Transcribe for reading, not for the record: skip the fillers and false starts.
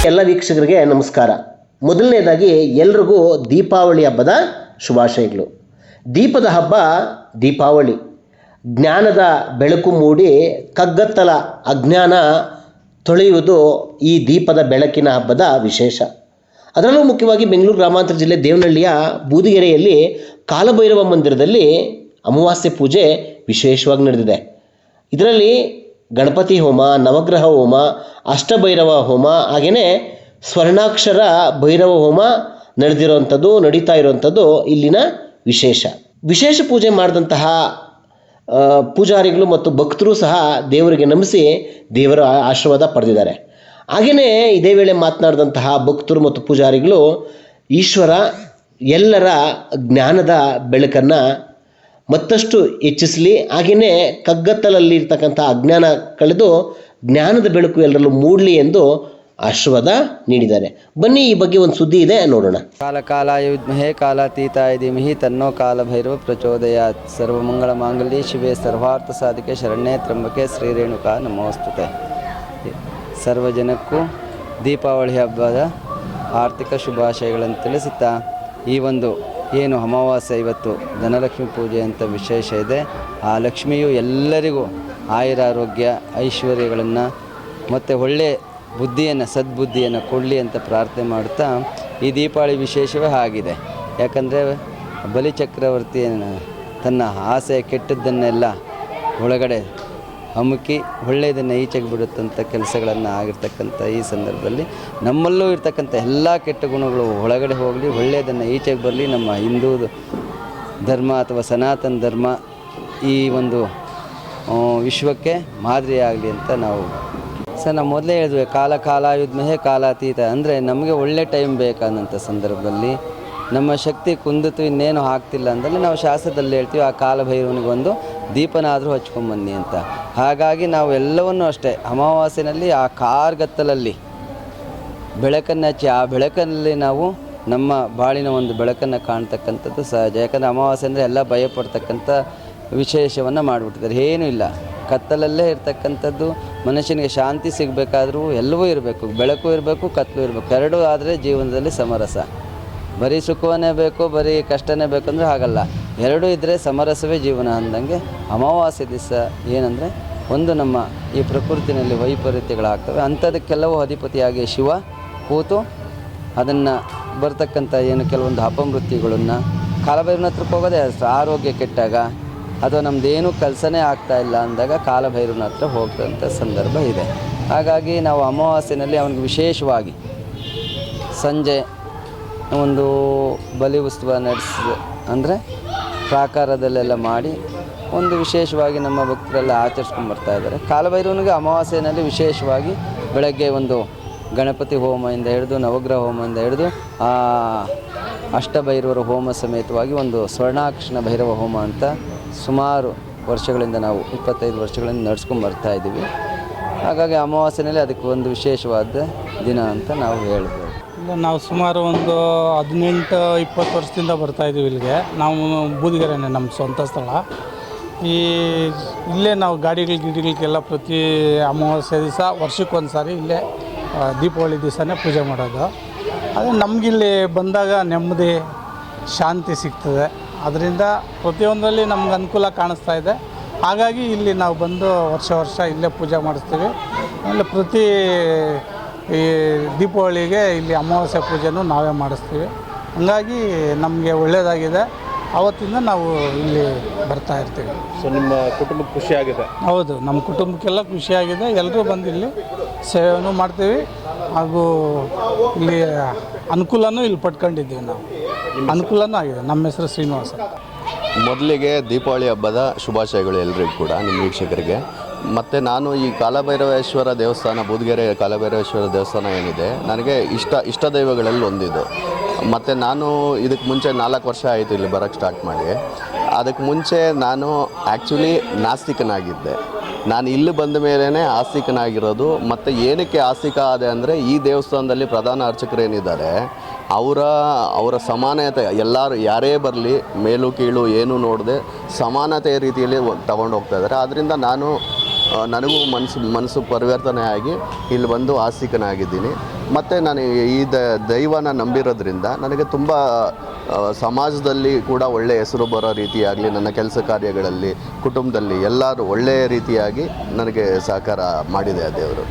ಎಲ್ಲ ವೀಕ್ಷಕರಿಗೆ ನಮಸ್ಕಾರ. ಮೊದಲನೇದಾಗಿ ಎಲ್ರಿಗೂ ದೀಪಾವಳಿ ಹಬ್ಬದ ಶುಭಾಶಯಗಳು. ದೀಪದ ಹಬ್ಬ ದೀಪಾವಳಿ. ಜ್ಞಾನದ ಬೆಳಕು ಮೂಡಿ ಕಗ್ಗತ್ತಲ ಅಜ್ಞಾನ ತೊಳೆಯುವುದು ಈ ದೀಪದ ಬೆಳಕಿನ ಹಬ್ಬದ ವಿಶೇಷ. ಅದರಲ್ಲೂ ಮುಖ್ಯವಾಗಿ ಬೆಂಗಳೂರು ಗ್ರಾಮಾಂತರ ಜಿಲ್ಲೆ ದೇವನಹಳ್ಳಿಯ ಬೂದಿಗೆರೆಯಲ್ಲಿ ಕಾಲಭೈರವ ಮಂದಿರದಲ್ಲಿ ಅಮಾವಾಸ್ಯೆ ಪೂಜೆ ವಿಶೇಷವಾಗಿ ನಡೆದಿದೆ. ಇದರಲ್ಲಿ ಗಣಪತಿ ಹೋಮ, ನವಗ್ರಹ ಹೋಮ, ಅಷ್ಟಭೈರವ ಹೋಮ, ಹಾಗೆಯೇ ಸ್ವರ್ಣಾಕ್ಷರ ಭೈರವ ಹೋಮ ನಡೀತಾ ಇರುವಂಥದ್ದು ಇಲ್ಲಿನ ವಿಶೇಷ ಪೂಜೆ ಮಾಡಿದಂತಹ ಪೂಜಾರಿಗಳು ಮತ್ತು ಭಕ್ತರು ಸಹ ದೇವರಿಗೆ ನಮಿಸಿ ದೇವರ ಆಶೀರ್ವಾದ ಪಡೆದಿದ್ದಾರೆ. ಹಾಗೆಯೇ ಇದೇ ವೇಳೆ ಮಾತನಾಡಿದಂತಹ ಭಕ್ತರು ಮತ್ತು ಪೂಜಾರಿಗಳು ಈಶ್ವರ ಎಲ್ಲರ ಜ್ಞಾನದ ಬೆಳಕನ್ನು ಮತ್ತಷ್ಟು ಹೆಚ್ಚಿಸಲಿ, ಹಾಗೆಯೇ ಕಗ್ಗತ್ತಲಲ್ಲಿ ಇರ್ತಕ್ಕಂಥ ಅಜ್ಞಾನ ಕಳೆದು ಜ್ಞಾನದ ಬೆಳಕು ಎಲ್ಲರಲ್ಲೂ ಮೂಡಲಿ ಎಂದು ಆಶೀರ್ವಾದ ನೀಡಿದ್ದಾರೆ. ಬನ್ನಿ, ಈ ಬಗ್ಗೆ ಒಂದು ಸುದ್ದಿ ಇದೆ, ನೋಡೋಣ. ಕಾಲಾಯ ವಿದ್ಮಹೇ ಕಾಲಾತೀತಾಯ ಧೀಮಹಿ ತನ್ನೋ ಕಾಲ ಭೈರವ ಪ್ರಚೋದಯಾತ್. ಸರ್ವಮಂಗಳ ಮಾಂಗಲ್ಯೆ ಶಿವೆ ಸರ್ವಾರ್ಥ ಸಾಧಿಕೆ ಶರಣ್ಯೇ ತ್ರ್ಯಂಬಕೆ ಶ್ರೀ ರೇಣುಕಾ ನಮೋಸ್ತುತೆ. ಸರ್ವಜನಕ್ಕೂ ದೀಪಾವಳಿ ಹಬ್ಬದ ಆರ್ಥಿಕ ಶುಭಾಶಯಗಳನ್ನು ತಿಳಿಸುತ್ತಾ, ಈ ಒಂದು ಏನು ಅಮಾವಾಸ್ಯೆ ಇವತ್ತು ಧನಲಕ್ಷ್ಮಿ ಪೂಜೆ ಅಂತ ವಿಶೇಷ ಇದೆ. ಆ ಲಕ್ಷ್ಮಿಯು ಎಲ್ಲರಿಗೂ ಆಯುರಾರೋಗ್ಯ ಐಶ್ವರ್ಯಗಳನ್ನು ಮತ್ತು ಒಳ್ಳೆಯ ಬುದ್ಧಿಯನ್ನು ಸದ್ಬುದ್ಧಿಯನ್ನು ಕೊಡಲಿ ಅಂತ ಪ್ರಾರ್ಥನೆ ಮಾಡುತ್ತಾ, ಈ ದೀಪಾವಳಿ ವಿಶೇಷವೇ ಆಗಿದೆ. ಯಾಕಂದರೆ ಬಲಿಚಕ್ರವರ್ತಿಯನ್ನು ತನ್ನ ಆಸೆ ಕೆಟ್ಟದ್ದನ್ನೆಲ್ಲ ಒಳಗಡೆ ಅಮುಕಿ ಒಳ್ಳೆಯದನ್ನು ಈಚೆಗೆ ಬಿಡುತ್ತಂಥ ಕೆಲಸಗಳನ್ನು ಆಗಿರ್ತಕ್ಕಂಥ ಈ ಸಂದರ್ಭದಲ್ಲಿ ನಮ್ಮಲ್ಲೂ ಇರ್ತಕ್ಕಂಥ ಎಲ್ಲ ಕೆಟ್ಟ ಗುಣಗಳು ಒಳಗಡೆ ಹೋಗಲಿ, ಒಳ್ಳೆಯದನ್ನು ಈಚೆಗೆ ಬರಲಿ. ನಮ್ಮ ಹಿಂದೂ ಧರ್ಮ ಅಥವಾ ಸನಾತನ ಧರ್ಮ ಈ ಒಂದು ವಿಶ್ವಕ್ಕೆ ಮಾದರಿಯಾಗಲಿ ಅಂತ ನಾವು ನಾವು ಮೊದಲೇ ಹೇಳಿದ್ವಿ, ಕಾಲಾಯುದ್ಮಹೇ ಕಾಲಾತೀತ. ಅಂದರೆ ನಮಗೆ ಒಳ್ಳೆ ಟೈಮ್ ಬೇಕಾದಂಥ ಸಂದರ್ಭದಲ್ಲಿ ನಮ್ಮ ಶಕ್ತಿ ಕುಂದಿತು, ಇನ್ನೇನು ಆಗ್ತಿಲ್ಲ ಅಂದಲ್ಲಿ ನಾವು ಶಾಸ್ತ್ರದಲ್ಲಿ ಹೇಳ್ತೀವಿ, ಆ ಕಾಲಭೈರವನಿಗೊಂದು ದೀಪನಾದರೂ ಹಚ್ಕೊಂಬನ್ನಿ ಅಂತ. ಹಾಗಾಗಿ ನಾವು ಎಲ್ಲವನ್ನೂ ಅಷ್ಟೇ ಅಮಾವಾಸ್ಯೆಯಲ್ಲಿ ಆ ಕಾರ್ಗತ್ತಲಲ್ಲಿ ಬೆಳಕನ್ನು ಹಚ್ಚಿ ಆ ಬೆಳಕಲ್ಲಿ ನಾವು ನಮ್ಮ ಬಾಳಿನ ಒಂದು ಬೆಳಕನ್ನು ಕಾಣ್ತಕ್ಕಂಥದ್ದು ಸಹಜ. ಯಾಕಂದರೆ ಅಮಾವಾಸ್ಯೆ ಅಂದರೆ ಎಲ್ಲ ಭಯಪಡ್ತಕ್ಕಂಥ ವಿಶೇಷವನ್ನು ಮಾಡಿಬಿಟ್ಟಿದ್ದಾರೆ. ಏನೂ ಇಲ್ಲ, ಕತ್ತಲಲ್ಲೇ ಇರ್ತಕ್ಕಂಥದ್ದು. ಮನುಷ್ಯನಿಗೆ ಶಾಂತಿ ಸಿಗಬೇಕಾದ್ರೂ ಎಲ್ಲವೂ ಇರಬೇಕು, ಬೆಳಕು ಇರಬೇಕು, ಕತ್ತಲು ಇರಬೇಕು. ಎರಡೂ ಆದರೆ ಜೀವನದಲ್ಲಿ ಸಮರಸ. ಬರೀ ಸುಖವನ್ನೇ ಬೇಕು, ಬರೀ ಕಷ್ಟನೇ ಬೇಕಂದ್ರೆ ಹಾಗಲ್ಲ. ಎರಡೂ ಇದ್ದರೆ ಸಮರಸವೇ ಜೀವನ ಅಂದಂಗೆ. ಅಮಾವಾಸ್ಯೆ ದಿವಸ ಏನಂದರೆ ಒಂದು ನಮ್ಮ ಈ ಪ್ರಕೃತಿನಲ್ಲಿ ವೈಪರೀತ್ಯಗಳಾಗ್ತವೆ, ಅಂಥದಕ್ಕೆಲ್ಲವೂ ಅಧಿಪತಿಯಾಗಿ ಶಿವ ಕೂತು ಅದನ್ನು ಬರ್ತಕ್ಕಂಥ ಏನು ಕೆಲವೊಂದು ಅಪಮೃತ್ಯುಗಳನ್ನು ಕಾಲಭೈರವನ ಹತ್ರಕ್ಕೆ ಹೋಗೋದೇ ಆರೋಗ್ಯ ಕೆಟ್ಟಾಗ ಅಥವಾ ನಮ್ಮದೇನೂ ಕೆಲಸನೇ ಆಗ್ತಾಯಿಲ್ಲ ಅಂದಾಗ ಕಾಲಭೈರವನ ಹತ್ರ ಹೋಗ್ತಂಥ ಸಂದರ್ಭ ಇದೆ. ಹಾಗಾಗಿ ನಾವು ಅಮಾವಾಸ್ಯೆಯಲ್ಲಿ ಅವನಿಗೆ ವಿಶೇಷವಾಗಿ ಸಂಜೆ ಒಂದು ಬಲಿ ಉತ್ಸವ ಅಂದರೆ ಪ್ರಾಕಾರದಲ್ಲೆಲ್ಲ ಮಾಡಿ ಒಂದು ವಿಶೇಷವಾಗಿ ನಮ್ಮ ಭಕ್ತರೆಲ್ಲ ಆಚರಿಸ್ಕೊಂಡು ಬರ್ತಾಯಿದ್ದಾರೆ. ಕಾಲಭೈರವನಿಗೆ ಅಮಾವಾಸ್ಯೆಯಲ್ಲಿ ವಿಶೇಷವಾಗಿ ಬೆಳಗ್ಗೆ ಒಂದು ಗಣಪತಿ ಹೋಮದಿಂದ ಹಿಡಿದು ನವಗ್ರಹ ಹೋಮದಿಂದ ಹಿಡಿದು ಅಷ್ಟಭೈರವರ ಹೋಮ ಸಮೇತವಾಗಿ ಒಂದು ಸ್ವರ್ಣಾಕ್ಷರ ಭೈರವ ಹೋಮ ಅಂತ ಸುಮಾರು ವರ್ಷಗಳಿಂದ ನಾವು 25 ವರ್ಷಗಳಿಂದ ನಡೆಸ್ಕೊಂಡು ಬರ್ತಾಯಿದ್ದೀವಿ. ಹಾಗಾಗಿ ಅಮಾವಾಸ್ಯೆಯಲ್ಲಿ ಅದಕ್ಕೆ ಒಂದು ವಿಶೇಷವಾದ ದಿನ ಅಂತ ನಾವು ಹೇಳ್ಬೋದು. ಇಲ್ಲ, ನಾವು ಸುಮಾರು ಒಂದು 18-20 ವರ್ಷದಿಂದ ಬರ್ತಾಯಿದ್ದೀವಿ ಇಲ್ಲಿಗೆ. ನಾವು ಬೂದಿಗೆರೆನೇ ನಮ್ಮ ಸ್ವಂತ ಸ್ಥಳ. ಇಲ್ಲೇ ನಾವು ಗಿಡಿಗಳಿಗೆಲ್ಲ ಪ್ರತಿ ಅಮಾವಾಸ್ಯೆ ದಿವಸ ವರ್ಷಕ್ಕೊಂದು ಸಾರಿ ಇಲ್ಲೇ ದೀಪಾವಳಿ ದಿವಸನೇ ಪೂಜೆ ಮಾಡೋದು. ಅದೇ ನಮಗಿಲ್ಲಿ ಬಂದಾಗ ನೆಮ್ಮದಿ ಶಾಂತಿ ಸಿಗ್ತದೆ. ಅದರಿಂದ ಪ್ರತಿಯೊಂದರಲ್ಲಿ ನಮ್ಗೆ ಅನುಕೂಲ ಕಾಣಿಸ್ತಾ ಇದೆ. ಹಾಗಾಗಿ ಇಲ್ಲಿ ನಾವು ಬಂದು ವರ್ಷ ಇಲ್ಲೇ ಪೂಜೆ ಮಾಡಿಸ್ತೀವಿ. ಆಮೇಲೆ ಪ್ರತಿ ಈ ದೀಪಾವಳಿಗೆ ಇಲ್ಲಿ ಅಮಾವಾಸ್ಯೆ ಪೂಜೆನೂ ನಾವೇ ಮಾಡಿಸ್ತೀವಿ. ಹಾಗಾಗಿ ನಮಗೆ ಒಳ್ಳೆಯದಾಗಿದೆ. ಆವತ್ತಿಂದ ನಾವು ಇಲ್ಲಿ ಬರ್ತಾ ಇರ್ತೀವಿ. ಸೊ ನಿಮ್ಮ ಕುಟುಂಬಕ್ಕೆ ಖುಷಿಯಾಗಿದೆ? ಹೌದು, ನಮ್ಮ ಕುಟುಂಬಕ್ಕೆಲ್ಲ ಖುಷಿಯಾಗಿದೆ. ಎಲ್ಲರೂ ಬಂದು ಇಲ್ಲಿ ಸೇವೆನೂ ಮಾಡ್ತೀವಿ, ಹಾಗೂ ಇಲ್ಲಿ ಅನುಕೂಲನೂ ಇಲ್ಲಿ ಪಡ್ಕೊಂಡಿದ್ದೀವಿ. ನಾವು ಅನುಕೂಲನೂ ಆಗಿದೆ. ನಮ್ಮ ಹೆಸರು ಶ್ರೀನಿವಾಸ. ಮೊದಲಿಗೆ ದೀಪಾವಳಿ ಹಬ್ಬದ ಶುಭಾಶಯಗಳು ಎಲ್ಲರಿಗೂ ಕೂಡ, ನಿಮ್ಮ ವೀಕ್ಷಕರಿಗೆ. ಮತ್ತು ನಾನು ಈ ಕಾಲಭೈರವೇಶ್ವರ ದೇವಸ್ಥಾನ, ಬೂದಿಗೆರೆ ಕಾಲಭೈರವೇಶ್ವರ ದೇವಸ್ಥಾನ ಏನಿದೆ, ನನಗೆ ಇಷ್ಟ ದೈವಗಳಲ್ಲಿ ಒಂದಿದು. ಮತ್ತು ನಾನು ಇದಕ್ಕೆ ಮುಂಚೆ 4 ವರ್ಷ ಆಯಿತು ಇಲ್ಲಿ ಬರೋಕ್ಕೆ ಸ್ಟಾರ್ಟ್ ಮಾಡಿ. ಅದಕ್ಕೆ ಮುಂಚೆ ನಾನು ಆ್ಯಕ್ಚುಲಿ ನಾಸ್ತಿಕನಾಗಿದ್ದೆ. ನಾನು ಇಲ್ಲಿ ಬಂದ ಮೇಲೇ ಆಸ್ತಿಕನಾಗಿರೋದು. ಮತ್ತು ಏನಕ್ಕೆ ಆಸ್ತಿಕ ಆದೆ ಅಂದರೆ, ಈ ದೇವಸ್ಥಾನದಲ್ಲಿ ಪ್ರಧಾನ ಅರ್ಚಕರೇನಿದ್ದಾರೆ ಅವರ ಸಮಾನತೆ, ಎಲ್ಲರೂ ಯಾರೇ ಬರಲಿ ಮೇಲು ಕೀಳು ಏನೂ ನೋಡದೆ ಸಮಾನತೆಯ ರೀತಿಯಲ್ಲಿ ತಗೊಂಡು ಹೋಗ್ತಾ ಇದ್ದಾರೆ. ಆದ್ದರಿಂದ ನಾನು ನನಗೂ ಮನಸ್ಸು ಪರಿವರ್ತನೆ ಆಗಿ ಇಲ್ಲಿ ಬಂದು ಆಸ್ತಿಕನಾಗಿದ್ದೀನಿ. ಮತ್ತು ನಾನು ಈ ದೈವನ ನಂಬಿರೋದ್ರಿಂದ ನನಗೆ ತುಂಬ ಸಮಾಜದಲ್ಲಿ ಕೂಡ ಒಳ್ಳೆಯ ಹೆಸರು ಬರೋ ರೀತಿಯಾಗಲಿ, ನನ್ನ ಕೆಲಸ ಕಾರ್ಯಗಳಲ್ಲಿ, ಕುಟುಂಬದಲ್ಲಿ ಎಲ್ಲರೂ ಒಳ್ಳೆಯ ರೀತಿಯಾಗಿ ನನಗೆ ಸಹಕಾರ ಮಾಡಿದೆ ಆ ದೇವರು.